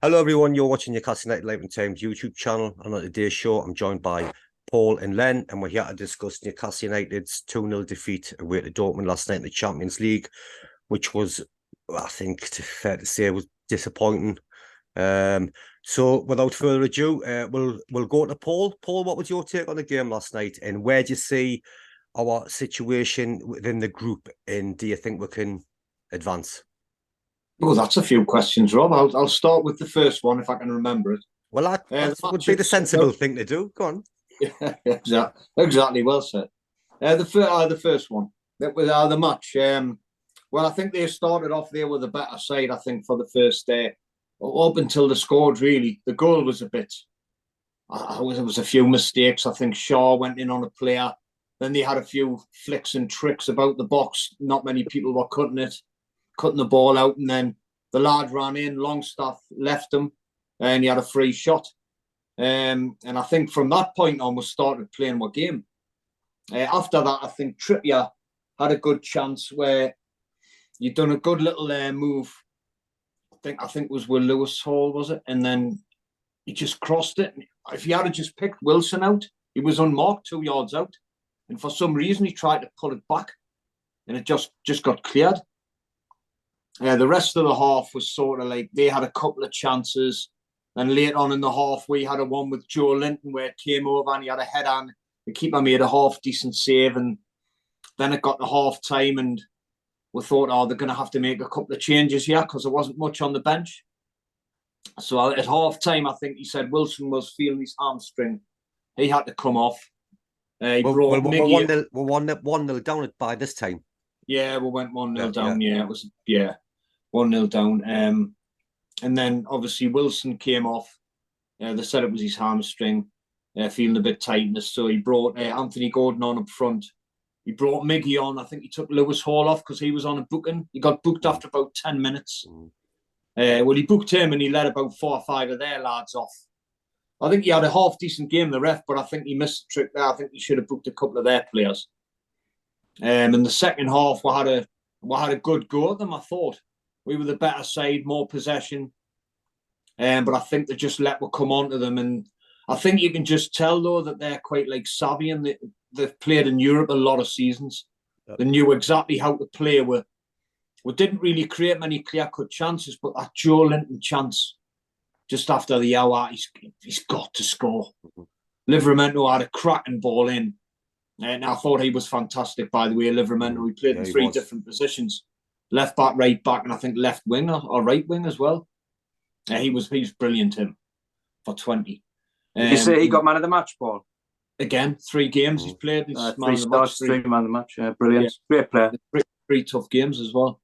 Hello, everyone. You're watching Newcastle United Live in Times YouTube channel. And on today's show, I'm joined by Paul and Len, and we're here to discuss Newcastle United's 2-0 defeat away to Dortmund last night in the Champions League, which was, I think, fair to say, was disappointing. So, without further ado, we'll go to Paul. Paul, what was your take on the game last night, and where do you see our situation within the group, and do you think we can advance? Well, that's a few questions, Rob. I'll start with the first one if I can remember it. Well, that would be the sensible thing to do. Go on. Yeah, exactly. Well said. The first one. That was the match. Well, I think they started off there with a better side. I think for the first up until they scored. Really, the goal was a bit. It was a few mistakes. I think Shaw went in on a player. Then they had a few flicks and tricks about the box. Not many people were cutting the ball out, and then the lad ran in, Longstaff left him, and he had a free shot. And I think from that point on, we started playing our game. After that, I think Trippier had a good chance where you'd done a good little move. I think it was with Lewis Hall, was it? And then he just crossed it. If he had just picked Wilson out, he was unmarked 2 yards out. And for some reason, he tried to pull it back, and it just got cleared. The rest of the half was sort of like they had a couple of chances. And later on in the half, we had a one with Joe Linton where it came over and he had a head on. The keeper made a half-decent save. And then it got to half-time and we thought, they're going to have to make a couple of changes here because there wasn't much on the bench. So at half-time, I think he said Wilson was feeling his hamstring. He had to come off. We're 1-0 down by this time. Yeah, we went 1-0 down. Yeah, it was 1-0 down. And then obviously Wilson came off. They said it was his hamstring, feeling a bit tightness. So he brought Anthony Gordon on up front. He brought Miggy on. I think he took Lewis Hall off because he was on a booking. He got booked after about 10 minutes. Well, he booked him and he let about 4 or 5 of their lads off. I think he had a half-decent game, the ref, but I think he missed a trick there. I think he should have booked a couple of their players. In the second half, we had a good go at them, I thought. We were the better side, more possession. But I think they just let what come onto them. And I think you can just tell, though, that they're quite savvy and they've played in Europe a lot of seasons. Yep. They knew exactly how to play. We didn't really create many clear-cut chances, but that Joe Linton chance just after the hour, he's got to score. Livramento had a cracking ball in. And I thought he was fantastic, by the way, Livramento. He played in 3 different positions. Left back, right back, and I think left wing or right wing as well. He was brilliant, him, for 20. Did you say he got man of the match, Paul? Again, 3 games he's played. He's 3 stars, 3 man of the match. Brilliant. Yeah. Great player. 3 tough games as well.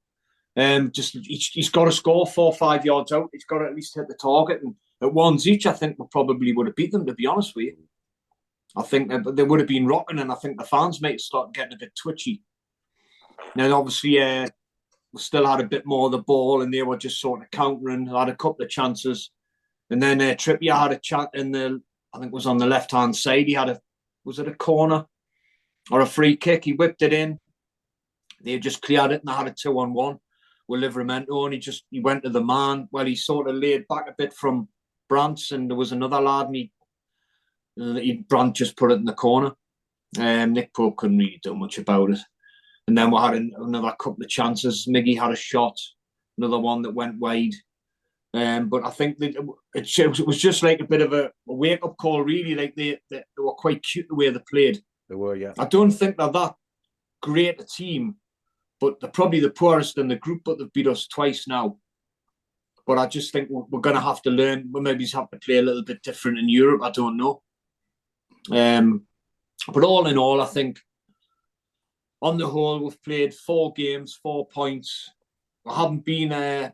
He's got to score 4 or 5 yards out. He's got to at least hit the target. And at ones each, I think we probably would have beat them, to be honest with you. I think they would have been rocking, and I think the fans might start getting a bit twitchy. Now, obviously, we still had a bit more of the ball, and they were just sort of countering. They had a couple of chances, and then Trippier had a chance I think it was on the left-hand side. He had was it a corner or a free kick? He whipped it in. They just cleared it, and they had a 2-on-1 with Livramento, and he went to the man. Well, he sort of laid back a bit from Brandt, and there was another lad, and Brandt just put it in the corner. Nick Pope couldn't really do much about it. And then we had another couple of chances. Miggy had a shot, another one that went wide. But I think that it was just like a bit of a wake-up call, really. Like they were quite cute the way they played. They were, yeah. I don't think they're that great a team, but they're probably the poorest in the group, but they've beat us twice now. But I just think we're going to have to learn. We maybe have to play a little bit different in Europe. I don't know. But all in all, I think on the whole, we've played 4 games, 4 points. We haven't been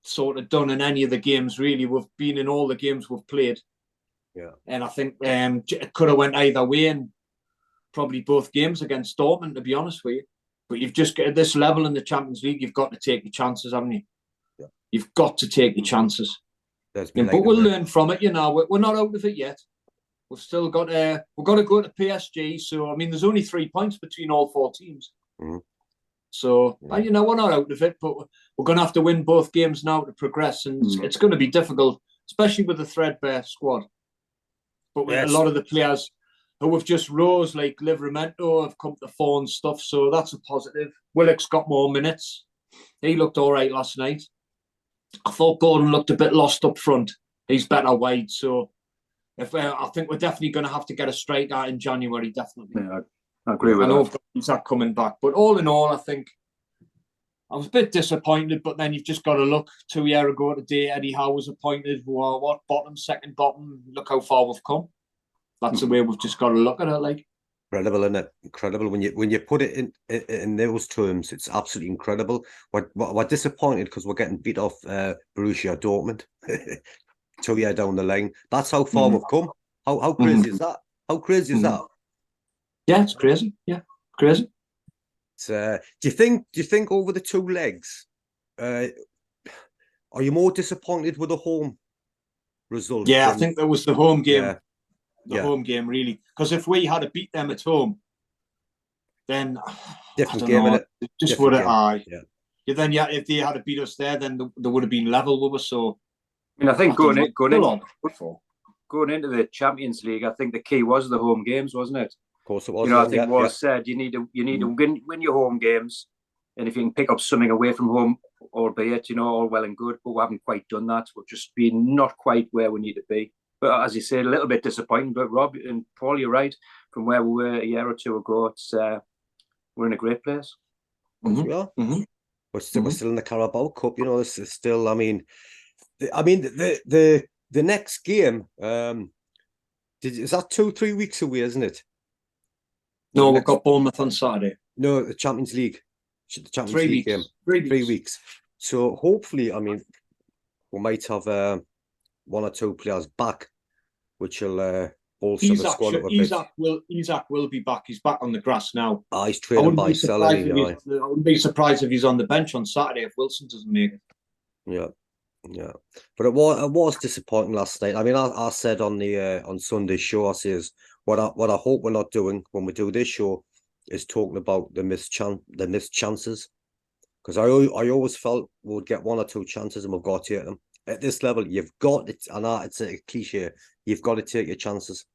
sort of done in any of the games, really. We've been in all the games we've played. Yeah. And I think it could have went either way in probably both games against Dortmund, to be honest with you. But you've just got at this level in the Champions League, you've got to take your chances, haven't you? Yeah. You've got to take your chances. But we'll learn from it, We're not out of it yet. We've still got we've got to go to PSG. So I mean, there's only 3 points between all 4 teams. So, we're not out of it, but we're going to have to win both games now to progress, and it's going to be difficult, especially with the threadbare squad. But with a lot of the players who have just rose, like Livramento, have come to the fore and stuff, so that's a positive. Willock's got more minutes. He looked all right last night. I thought Gordon looked a bit lost up front. He's better wide, so I think we're definitely going to have to get a striker in January, definitely. Yeah, I agree with that. I know we've got coming back, but all in all, I think I was a bit disappointed, but then you've just got to look 2 years ago today, Eddie Howe was appointed. What, second bottom? Look how far we've come. That's the way we've just got to look at it, like. Incredible, isn't it? Incredible. When you put it in those terms, it's absolutely incredible. We're disappointed because we're getting beat off Borussia Dortmund 2 years down the line. That's how far we've come. How crazy is that? How crazy is that? Yeah, it's crazy. Yeah, crazy. Do you think over the 2 legs, are you more disappointed with the home result? Yeah, I think that was the home game. Yeah. Home game, really. Because if we had to beat them at home, then different game, innit? Just would have. Yeah. Then if they had to beat us there, then they would have been level with us. So, I mean, I think going into the Champions League, I think the key was the home games, wasn't it? Of course it was. I think was said you need to win your home games, and if you can pick up something away from home, albeit all well and good, but we haven't quite done that. We've just been not quite where we need to be. But as you say, a little bit disappointing. But Rob and Paul, you're right. From where we were a year or two ago, it's we're in a great place. We are. We're still in the Carabao Cup. This is still. The next game. Is that 2-3 weeks away? Isn't it? No, we've got Bournemouth on Saturday. No, the Champions League. The Champions 3 League weeks. game. 3 weeks. So hopefully, we might have 1 or 2 players back, which will bolster the squad up a bit. Isaac will be back. He's back on the grass now. He's training by Salary. I wouldn't be surprised if he's on the bench on Saturday if Wilson doesn't make it. Yeah. But it was disappointing last night. I said on Sunday's show, I says what I hope we're not doing when we do this show is talking about the missed chances, because I always felt we'd get 1 or 2 chances and we've got to take them. At this level, you've got it, and it's a cliche. You've got to take your chances.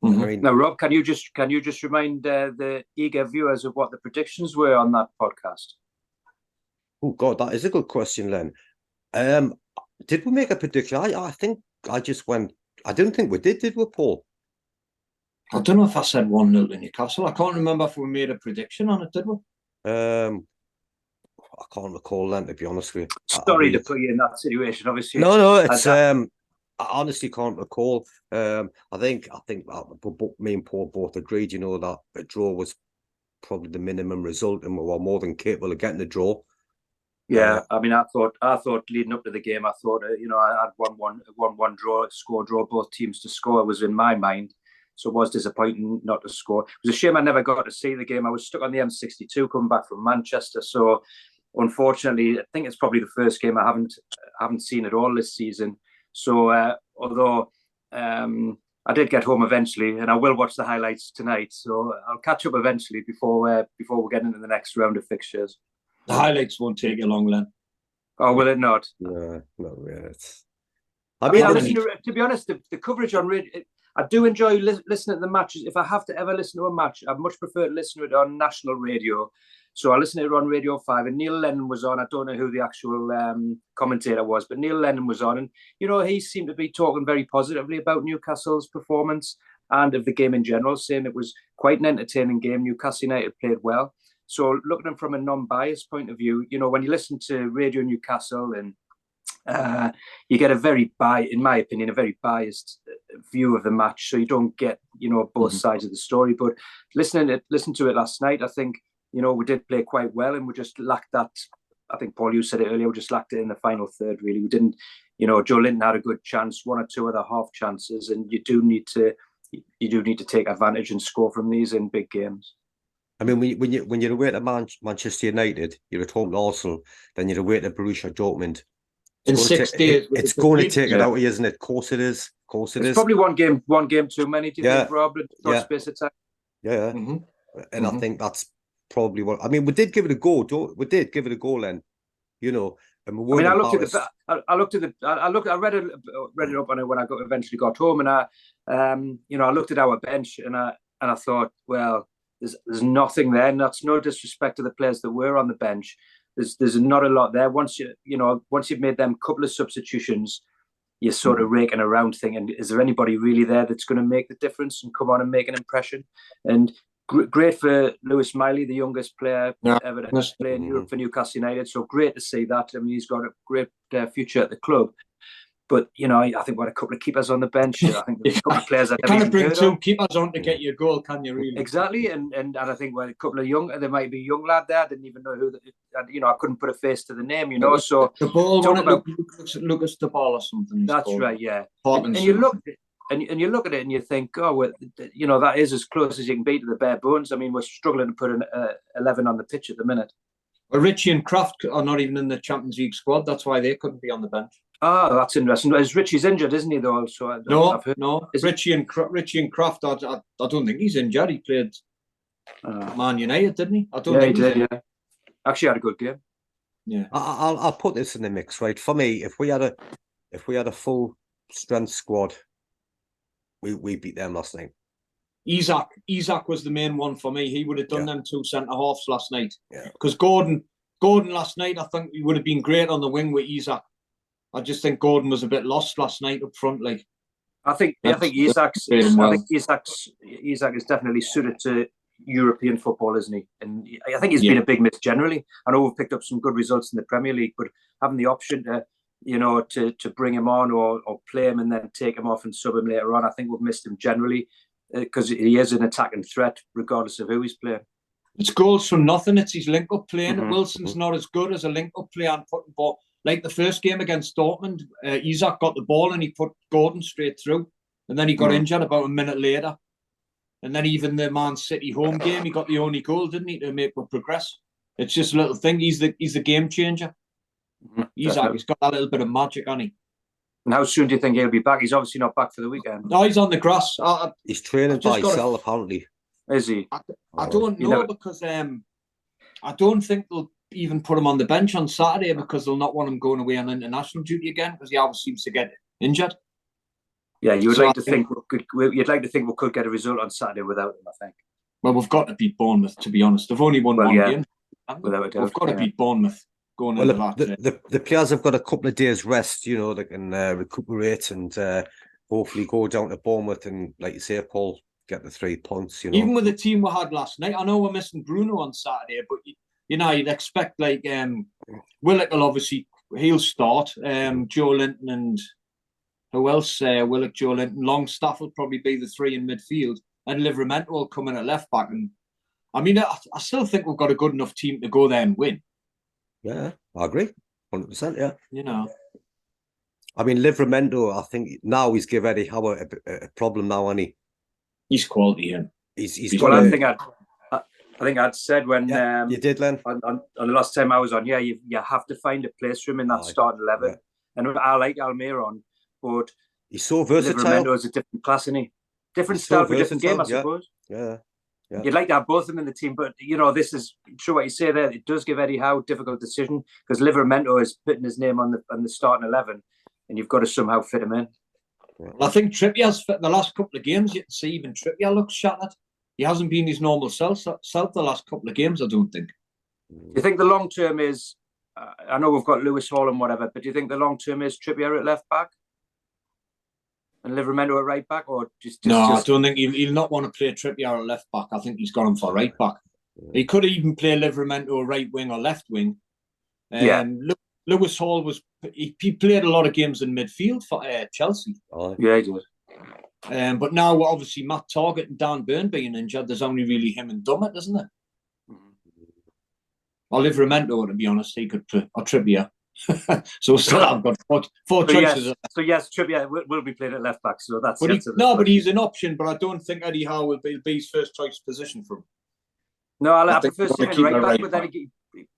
Now, Rob, can you just remind the eager viewers of what the predictions were on that podcast? Oh God, that is a good question, Len. Did we make a prediction? I think I just went. I didn't think we did we, Paul? I don't know if I said 1-0 to Newcastle. I can't remember if we made a prediction on it, did we? I can't recall then, to be honest with you. Sorry to put you in that situation, obviously. No, it's I honestly can't recall. I think me and Paul both agreed, that a draw was probably the minimum result, and we were more than capable of getting a draw. Yeah, I thought leading up to the game, I thought I had 1-1 draw, score draw, both teams to score was in my mind. So it was disappointing not to score. It was a shame I never got to see the game. I was stuck on the M62 coming back from Manchester. So unfortunately, I think it's probably the first game I haven't seen at all this season. So although I did get home eventually, and I will watch the highlights tonight. So I'll catch up eventually before we get into the next round of fixtures. The highlights won't take you long, Len. Oh, will it not? No, yeah. To be honest, the coverage on radio, I do enjoy listening to the matches. If I have to ever listen to a match, I'd much prefer to listen to it on national radio. So I listened to it on Radio 5, and Neil Lennon was on. I don't know who the actual commentator was, but Neil Lennon was on. And, he seemed to be talking very positively about Newcastle's performance and of the game in general, saying it was quite an entertaining game. Newcastle United played well. So looking at it from a non-biased point of view, when you listen to Radio Newcastle, and you get in my opinion, a very biased view of the match. So you don't get, both sides of the story. But listen to it last night, I think, we did play quite well, and we just lacked that. I think, Paul, you said it earlier, we just lacked it in the final third, really. We didn't, Joe Linton had a good chance, 1 or 2 other half chances, and you do need to take advantage and score from these in big games. When you're away to Manchester United, you're at home to Arsenal, then you're away to Borussia Dortmund. In 6 days, it's going to take it out of you, isn't it? Of course it is. It's probably one game too many. Do you think, Rob? Space of time. Yeah. And I think that's probably what I mean. We did give it a go, we did give it a go, then, you know. And we weren't I read it up on it when I eventually got home, and I looked at our bench, and I thought, well, there's nothing there, and that's no disrespect to the players that were on the bench. There's not a lot there. Once you've made them couple of substitutions, you're sort of raking around thinking, is there anybody really there that's going to make the difference and come on and make an impression? And great for Lewis Miley, the youngest player ever to play in Europe for Newcastle United. So great to see that. I mean, he's got a great future at the club. But, I think we've got a couple of keepers on the bench. I think there's a couple of players that you can't bring two keepers on to get you a goal, can you, really? Exactly. And I think a couple of there might be a young lad there. I didn't even know who, I couldn't put a face to the name, So the ball, Lucas the ball or something. That's right, yeah. And you look at it and you think, oh, well, that is as close as you can be to the bare bones. I mean, we're struggling to put an 11 on the pitch at the minute. Well, Richie and Kraft are not even in the Champions League squad. That's why they couldn't be on the bench. Oh, that's interesting. Richie's injured, isn't he, though? So no. Richie and Kraft, I don't think he's injured. He played Man United, didn't he? He did, yeah. Actually had a good game. Yeah. I'll put this in the mix, right? For me, if we had a full strength squad, we beat them last night. Isak was the main one for me. He would have done them two centre halves last night. Yeah. Because Gordon last night, I think he would have been great on the wing with Isak. I just think Gordon was a bit lost last night up front. I think Isak is definitely suited to European football, isn't he? And I think he's been a big miss generally. I know we've picked up some good results in the Premier League, but having the option to bring him on or play him and then take him off and sub him later on, I think we've missed him generally because he is an attacking threat regardless of who he's playing. It's goals from nothing. It's his link-up playing. Wilson's not as good as a link-up player and putting ball. Like the first game against Dortmund, Isak got the ball and he put Gordon straight through. And then he got injured about a minute later. And then even the Man City home game, he got the only goal, didn't he, to make us progress. It's just a little thing. He's the game changer. Isak, he's got that little bit of magic, hasn't he? And how soon do you think he'll be back? He's obviously not back for the weekend. No, he's on the grass. He's training by himself, apparently. Is he? I don't know because I don't think they'll even put him on the bench on Saturday because they'll not want him going away on international duty again because he always seems to get injured. Yeah, you'd like to think we could get a result on Saturday without him, I think. Well, we've got to beat Bournemouth, to be honest. They've only won one game. Without a doubt. We've got to beat Bournemouth going into that. The players have got a couple of days rest, they can recuperate and hopefully go down to Bournemouth and, like you say, Paul, get the 3 points. Even with the team we had last night, I know we're missing Bruno on Saturday, but you'd expect Willock will obviously he'll start. Joe Linton and who else? Willock, Joe Linton, Longstaff will probably be the three in midfield, and Livramento will come in at left back. And I mean, I still think we've got a good enough team to go there and win. Yeah, I agree, 100%. Yeah, I mean, Livramento, I think now he's given Eddie Howe a problem now, hasn't he? He's quality, yeah. He's well, I think I'd said when you did, Len, on the last time I was on. Yeah, you have to find a place for him in that starting 11. And I like Almiron, but he's so versatile. Livramento is a different class, isn't he? Different style for different game, I suppose. Yeah. You'd like to have both of them in the team, but this is true what you say there. It does give Eddie Howe a difficult decision because Livramento is putting his name on the starting 11, and you've got to somehow fit him in. Well, I think Trippier's fit the last couple of games. You can see even Trippier looks shattered. He hasn't been his normal self the last couple of games, I don't think. Do you think the long term is? I know we've got Lewis Hall and whatever, but do you think the long term is Trippier at left back and Livramento at right back, or just? I don't think he'll not want to play Trippier at left back. I think he's got him for right back. He could even play Livramento right wing or left wing. Lewis Hall he played a lot of games in midfield for Chelsea. Oh. Yeah, he did. But now obviously Matt Targett and Dan Burn being injured, there's only really him and Dummett, isn't there? Or Livramento, to be honest, he could play, or Trippier. So still I've got four choices. Yes, Trippier will be playing at left back. So that's but he's an option. But I don't think Eddie Howe will be his first choice position for him. No, I prefer him right back, but then he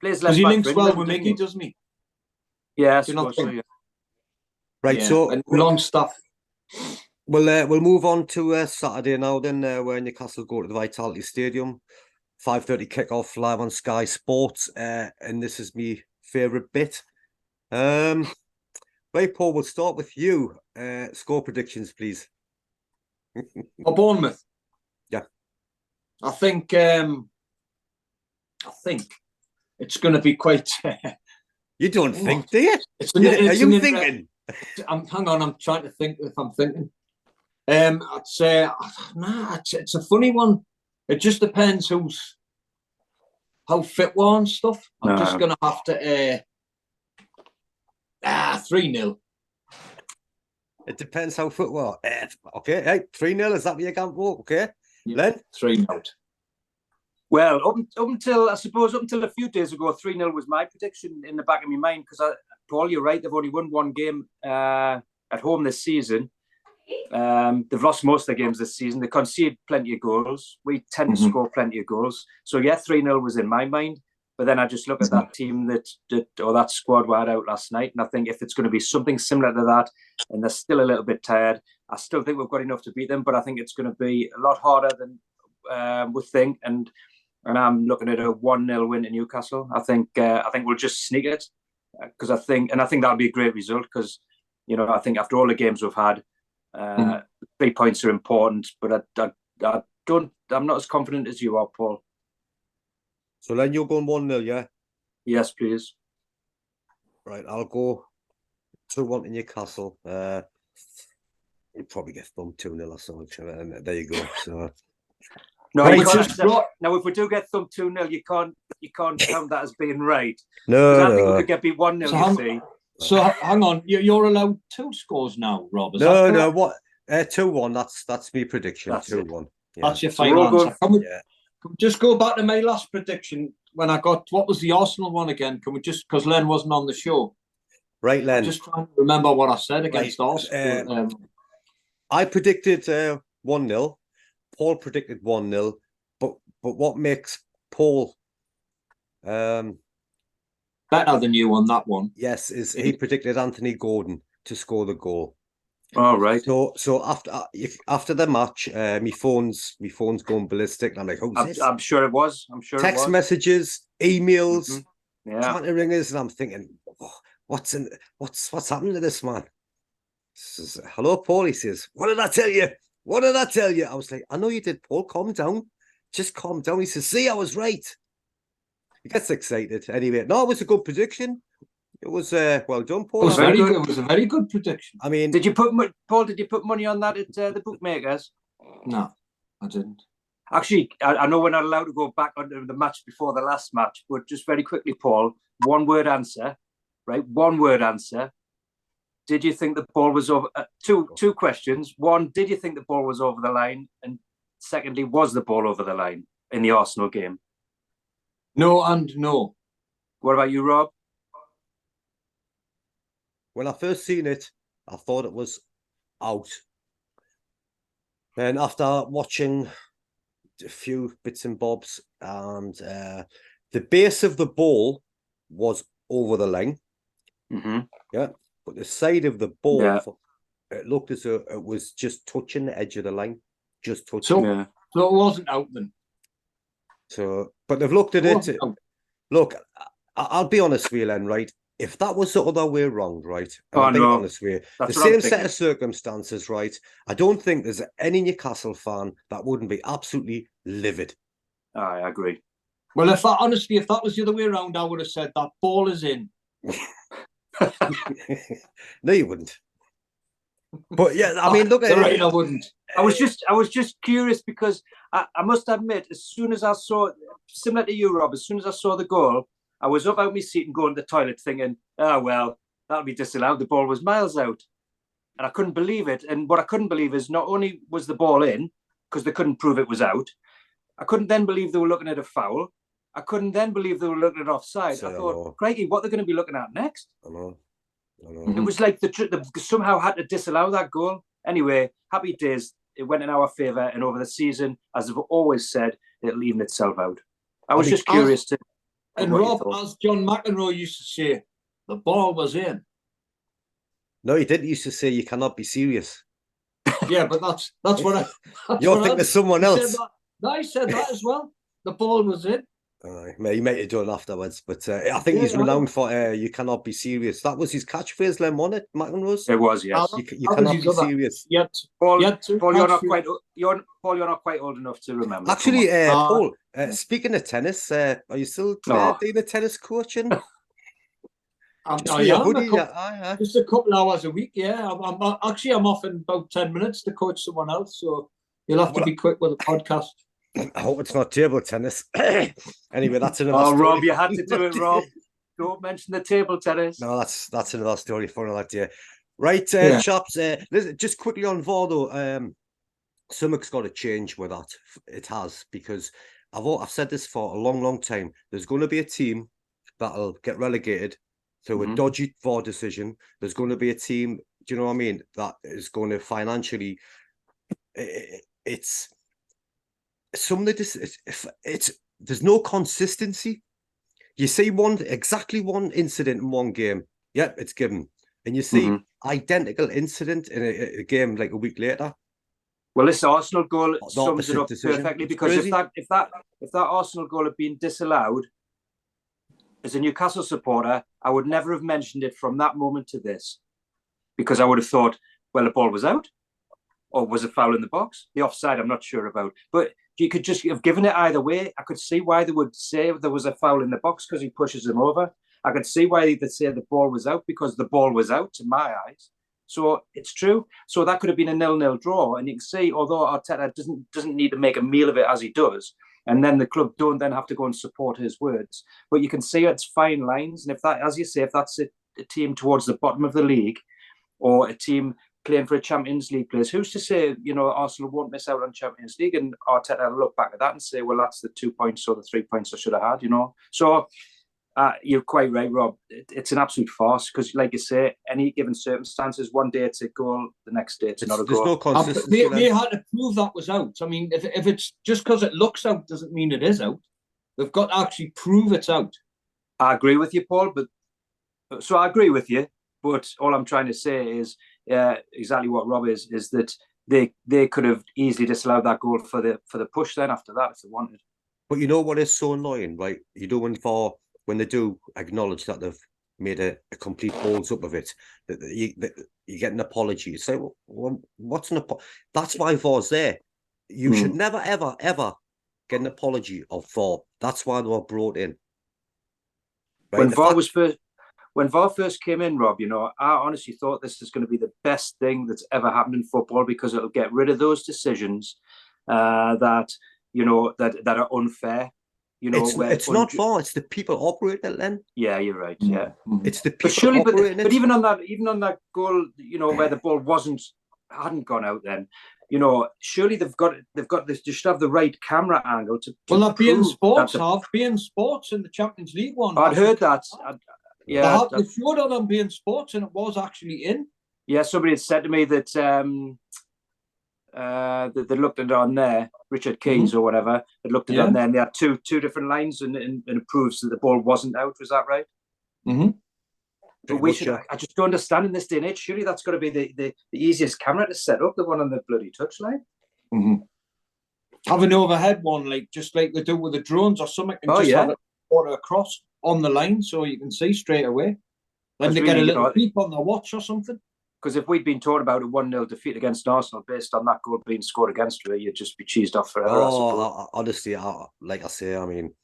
plays left back. Because he links well with Mickey, doesn't he? Yeah, I suppose so, yeah. Right, so and Longstaff. We'll move on to Saturday now. Then where Newcastle go to the Vitality Stadium 5:30 kickoff live on Sky Sports, and this is my favourite bit. Right, Paul, we'll start with you. Score predictions, please. For Bournemouth. Yeah. I think it's going to be quite. You don't think, do you? Are you thinking? Hang on, I'm trying to think if I'm thinking. I'd say, it's a funny one. It just depends how fit we are and stuff. I'm just going to have to 3-0. It depends how fit we are. Okay, hey, 3-0, is that what you can vote? Okay, Yeah, Len? 3-0. Well, up until a few days ago, 3-0 was my prediction in the back of my mind, because, Paul, you're right, they've only won one game at home this season. They've lost most of their games this season. They concede plenty of goals. We tend to score plenty of goals. So, yeah, 3-0 was in my mind. But then I just look at that team that squad we had out last night, and I think if it's going to be something similar to that, and they're still a little bit tired, I still think we've got enough to beat them, but I think it's going to be a lot harder than we think. And I'm looking at a 1-0 win to Newcastle. I think we'll just sneak it, because I think that'll be a great result, because I think after all the games we've had, 3 points are important, but I'm not as confident as you are, Paul. So then you're going 1-0, yeah? Yes, please. Right, I'll go 2-1 to Newcastle. You'll probably get thumped 2-0 or something. And there you go. So no, right, now if we do get thumped 2-0, you can't count that as being right. No, I think we could get beat 1-0. So you see. So hang on, you're allowed 2 scores now, Rob. No. What? 2-1. That's me prediction. That's 2-1. Yeah. That's your final answer. Can we just go back to my last prediction when I got, what was the Arsenal one again? Can we just, because Len wasn't on the show. Right, Len. I'm just trying to remember what I said against Arsenal. I predicted 1-0. Paul predicted 1-0. But what makes Paul better than you on that one? Yes, is he predicted Anthony Gordon to score the goal. All right. So after the match, my phone's going ballistic, and I'm like, "Who's this?" I'm sure it was. Text messages, emails, trying to ring us, and I'm thinking, what's happening to this man? Says, "Hello, Paul." He says, "What did I tell you? What did I tell you?" I was like, "I know you did, Paul. Calm down. Just calm down." He says, "See, I was right." He gets excited. Anyway, no, it was a good prediction. It was well done, Paul. It was very good. It was a very good prediction. I mean, did you put money on that at the bookmakers? No, I didn't. Actually, I know we're not allowed to go back onto the match before the last match, but just very quickly, Paul, one-word answer, right? One-word answer. Did you think the ball was over? Two questions. One, did you think the ball was over the line? And secondly, was the ball over the line in the Arsenal game? No and no. What about you, Rob? When I first seen it, I thought it was out. Then after watching a few bits and bobs, and the base of the ball was over the line. Yeah, but the side of the ball, it looked as though it was just touching the edge of the line. Just touching. So it wasn't out then. So, but they've looked at it. Look, I'll be honest with you, Len, right? If that was the other way around, right? I'll be honest with you. The same set of circumstances, right? I don't think there's any Newcastle fan that wouldn't be absolutely livid. I agree. Well, if that was the other way around, I would have said that ball is in. No, you wouldn't. But yeah, I mean, look at it. I wouldn't. I was just curious, because I must admit, as soon as I saw, similar to you, Rob, as soon as I saw the goal, I was up out my seat and going to the toilet thinking, well, that'll be disallowed. The ball was miles out. And I couldn't believe it. And what I couldn't believe is not only was the ball in, because they couldn't prove it was out, I couldn't then believe they were looking at a foul. I couldn't then believe they were looking at offside. I thought, crikey, what they're going to be looking at next? I know. It was like they somehow had to disallow that goal. Anyway, happy days. It went in our favour, and over the season, as I've always said, it'll even itself out. I was just curious to... And Rob, as John McEnroe used to say, the ball was in. No, he didn't used to say you cannot be serious. Yeah, but that's what I... You're thinking of someone else. I said that as well. The ball was in. He might have done afterwards, but I think he's renowned for "you cannot be serious." That was his catchphrase, Len, wasn't it, McEnroe? It was, yes. You cannot be serious. Paul, you're not quite old enough to remember. Actually, Paul, speaking of tennis, are you still doing a tennis coaching? I am just a couple hours a week. Yeah, I'm off in about 10 minutes to coach someone else. So you'll have to be quick with the podcast. I hope it's not table tennis. Anyway, that's another story. Rob, you had to do it, Rob. Don't mention the table tennis. No, that's another story for another day. Right, chaps. Listen, just quickly on VAR though. Something's got to change with that. It has, because I've said this for a long, long time. There's going to be a team that'll get relegated through a dodgy VAR decision. There's going to be a team, do you know what I mean, that is going to financially. It's some of this. There's no consistency. You see exactly one incident in one game. Yep, it's given, and you see identical incident in a game like a week later. Well, this Arsenal goal sums it up perfectly, because if that Arsenal goal had been disallowed, as a Newcastle supporter, I would never have mentioned it from that moment to this, because I would have thought, well, the ball was out, or was it foul in the box? The offside, I'm not sure about, but you could just have given it either way. I could see why they would say there was a foul in the box because he pushes him over. I could see why they'd say the ball was out because the ball was out, in my eyes. So it's true. So that could have been a 0-0 draw. And you can see, although Arteta doesn't need to make a meal of it as he does, and then the club don't then have to go and support his words. But you can see it's fine lines. And if that, as you say, if that's a team towards the bottom of the league, or a team playing for a Champions League place, who's to say, Arsenal won't miss out on Champions League, and Arteta will look back at that and say, well, that's the 2 points or the 3 points I should have had, So you're quite right, Rob. It's an absolute farce, because, like you say, any given circumstances, one day it's a goal, the next day it's not a goal. There's no consistency. They had to prove that was out. I mean, if it's just because it looks out doesn't mean it is out. They've got to actually prove it's out. I agree with you, Paul. So I agree with you, but all I'm trying to say is exactly what Rob is that they could have easily disallowed that goal for the push then after that if they wanted. But you know what is so annoying, right? When they do acknowledge that they've made a complete balls up of it, that you get an apology. You say, well, what's an apology? That's why VAR's there. You should never, ever, ever get an apology of VAR. That's why they were brought in. Right? When VAR first came in, Rob, I honestly thought this is going to be the best thing that's ever happened in football, because it'll get rid of those decisions that are unfair. It's not VAR, it's the people operating it, Len. Yeah, you're right. Yeah, it's the people operating it. But even on that goal, where the ball hadn't gone out, then surely they've got this. They should have the right camera angle to. Well, that being sports in the Champions League one. I'd heard that. They showed it on being sports, and it was actually in. Yeah, somebody had said to me that they looked at it on there, Richard Keys or whatever, they looked at it on there, and they had two different lines, and it proves that the ball wasn't out. Was that right? Mm-hmm. But I just don't understand in this day and age. Surely that's got to be the easiest camera to set up, the one on the bloody touchline. Mm-hmm. Have an overhead one, just like they do with the drones or something, and have it water across on the line so you can see straight away. Then they get a little peep on the watch or something. Because if we'd been taught about a 1-0 defeat against Arsenal based on that goal being scored against her, you'd just be cheesed off forever. Honestly, like I say, I mean,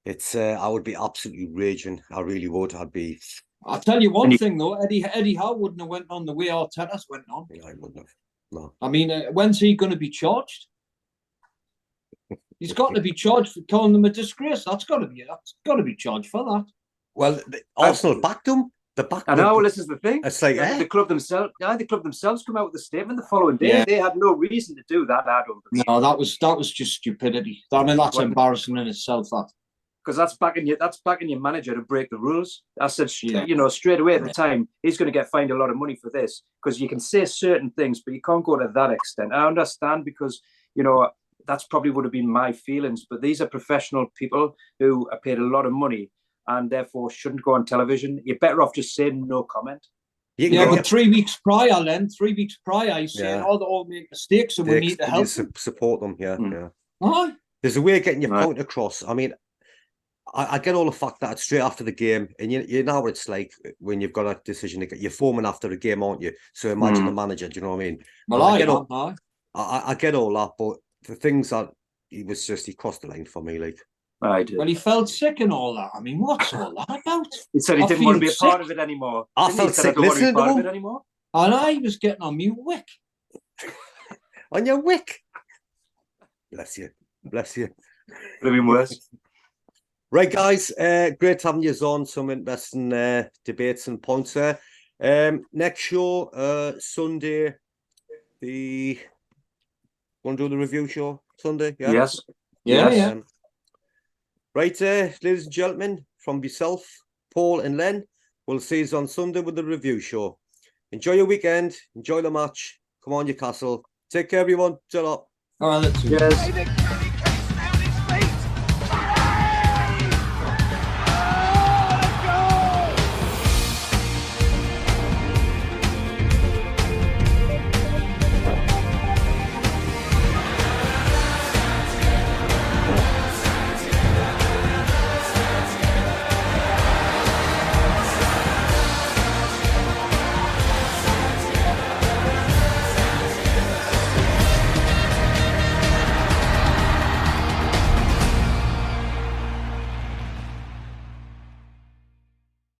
it's I would be absolutely raging. I really would. I'll tell you one thing though, Eddie Howe wouldn't have went on the way Arteta's went on. Yeah, I wouldn't have. No. I mean, when's he going to be charged? He's got to be charged for calling them a disgrace. That's got to be charged for that. Well, Arsenal backed him. I know. This is the thing. It's like the club themselves. The club themselves come out with a statement the following day. Yeah. They had no reason to do that. I don't believe. No, that was just stupidity. I mean, that's embarrassing in itself. That because that's backing your manager to break the rules. I said, straight away at the time, he's going to get fined a lot of money for this, because you can say certain things, but you can't go to that extent. I understand, because that's probably would have been my feelings, but these are professional people who are paid a lot of money and therefore shouldn't go on television. You're better off just saying no comment. But 3 weeks prior, he's saying, they all make mistakes and we need to help support them. Yeah. Oh, There's a way of getting your Right. point across. I mean, I get all the fact that it's straight after the game, and you know what it's like when you've got a decision to get. You're foaming after a game, aren't you? So imagine the manager. Do you know what I mean? Well, And I I get all that, but the things that he crossed the line for me. Like, I did. Well, he felt sick and all that. I mean, what's all that about? He said he I didn't want to be feel a part sick. of it anymore. I Didn't he? felt He said, sick I don't want to be listening to part of him. it anymore. And I was getting on me wick. On your wick. Bless you. Bless you. Could have been worse. Right, guys. Great having you on. Some interesting debates and points there. Next show, Sunday. Want to do the review show Sunday? Yeah. Yes. Yeah. Right, ladies and gentlemen, from myself, Paul and Len, we'll see you on Sunday with the review show. Enjoy your weekend. Enjoy the match. Come on, Newcastle. Take care, everyone. Shut up. All right, let's see. Yes.